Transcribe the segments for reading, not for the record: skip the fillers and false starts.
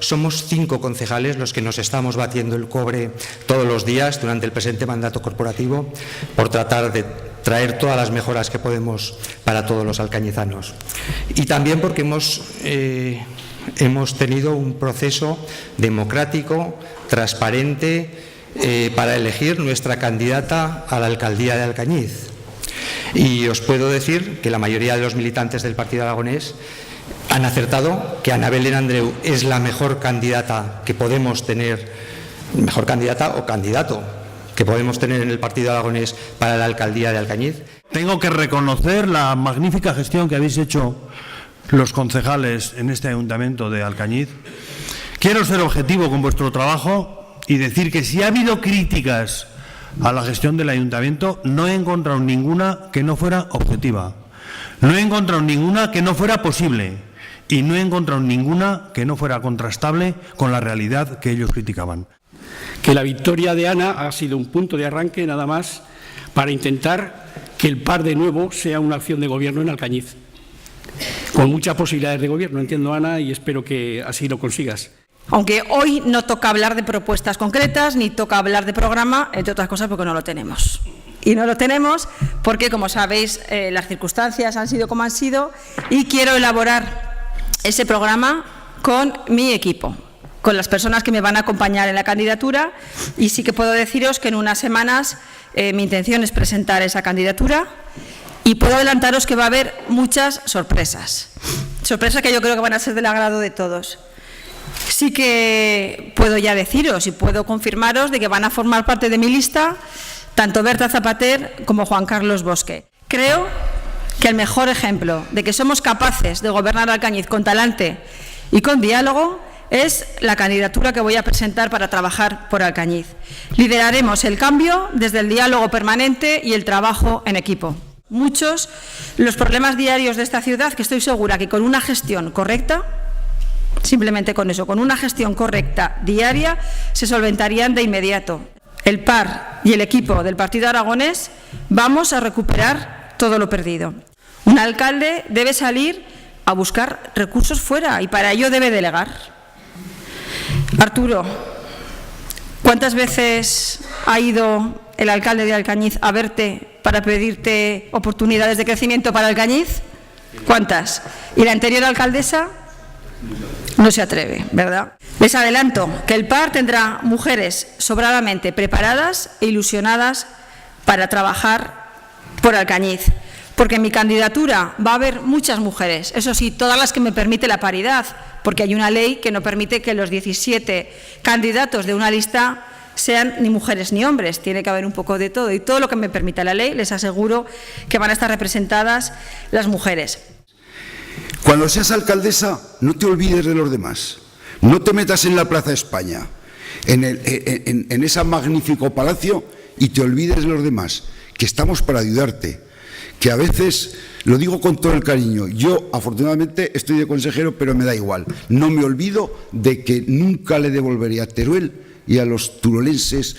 somos 5 concejales los que nos estamos batiendo el cobre todos los días durante el presente mandato corporativo por tratar de traer todas las mejoras que podemos para todos los alcañizanos. Y también porque hemos tenido un proceso democrático, transparente, para elegir nuestra candidata a la alcaldía de Alcañiz. Y os puedo decir que la mayoría de los militantes del Partido Aragonés han acertado que Ana Belén Andreu es la mejor candidata que podemos tener, mejor candidata o candidato que podemos tener en el Partido Aragonés para la alcaldía de Alcañiz. Tengo que reconocer la magnífica gestión que habéis hecho los concejales en este ayuntamiento de Alcañiz. Quiero ser objetivo con vuestro trabajo y decir que si ha habido críticas a la gestión del ayuntamiento, no he encontrado ninguna que no fuera objetiva, no he encontrado ninguna que no fuera posible y no he encontrado ninguna que no fuera contrastable con la realidad que ellos criticaban. Que la victoria de Ana ha sido un punto de arranque nada más para intentar que el PAR de nuevo sea una acción de gobierno en Alcañiz, con muchas posibilidades de gobierno, entiendo, Ana, y espero que así lo consigas. Aunque hoy no toca hablar de propuestas concretas, ni toca hablar de programa, entre otras cosas porque no lo tenemos. Y no lo tenemos porque, como sabéis, las circunstancias han sido como han sido y quiero elaborar ese programa con mi equipo, con las personas que me van a acompañar en la candidatura, y sí que puedo deciros que en unas semanas mi intención es presentar esa candidatura y puedo adelantaros que va a haber muchas sorpresas. Sorpresas que yo creo que van a ser del agrado de todos. Sí que puedo ya deciros y puedo confirmaros de que van a formar parte de mi lista tanto Berta Zapater como Juan Carlos Bosque. Creo que el mejor ejemplo de que somos capaces de gobernar Alcañiz con talante y con diálogo es la candidatura que voy a presentar para trabajar por Alcañiz. Lideraremos el cambio desde el diálogo permanente y el trabajo en equipo. Muchos los problemas diarios de esta ciudad, que estoy segura que con una gestión correcta, simplemente con eso, con una gestión correcta diaria, se solventarían de inmediato. El PAR y el equipo del Partido Aragonés vamos a recuperar todo lo perdido. Un alcalde debe salir a buscar recursos fuera y para ello debe delegar. Arturo, ¿cuántas veces ha ido el alcalde de Alcañiz a verte para pedirte oportunidades de crecimiento para Alcañiz? ¿Cuántas? ¿Y la anterior alcaldesa? No se atreve, ¿verdad? Les adelanto que el PAR tendrá mujeres sobradamente preparadas e ilusionadas para trabajar por Alcañiz, porque en mi candidatura va a haber muchas mujeres, eso sí, todas las que me permite la paridad, porque hay una ley que no permite que los 17 candidatos de una lista sean ni mujeres ni hombres, tiene que haber un poco de todo, y todo lo que me permita la ley, les aseguro que van a estar representadas las mujeres. Cuando seas alcaldesa, no te olvides de los demás. No te metas en la Plaza España, en ese magnífico palacio, y te olvides de los demás, que estamos para ayudarte. Que a veces, lo digo con todo el cariño, yo afortunadamente estoy de consejero, pero me da igual. No me olvido de que nunca le devolveré a Teruel y a los turolenses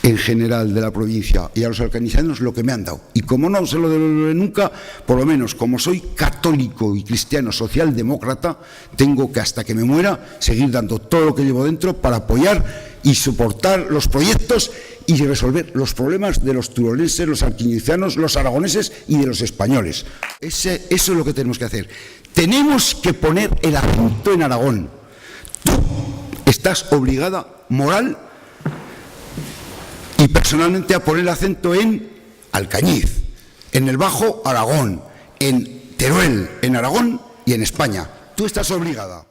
en general de la provincia y a los alcañizanos lo que me han dado. Y como no se lo devolveré nunca, por lo menos como soy católico y cristiano socialdemócrata, tengo que hasta que me muera seguir dando todo lo que llevo dentro para apoyar y soportar los proyectos y resolver los problemas de los turolenses, los alcañizanos, los aragoneses y de los españoles. Eso es lo que tenemos que hacer. Tenemos que poner el acento en Aragón. Tú estás obligada, moral y personalmente, a poner el acento en Alcañiz, en el Bajo Aragón, en Teruel, en Aragón y en España. Tú estás obligada.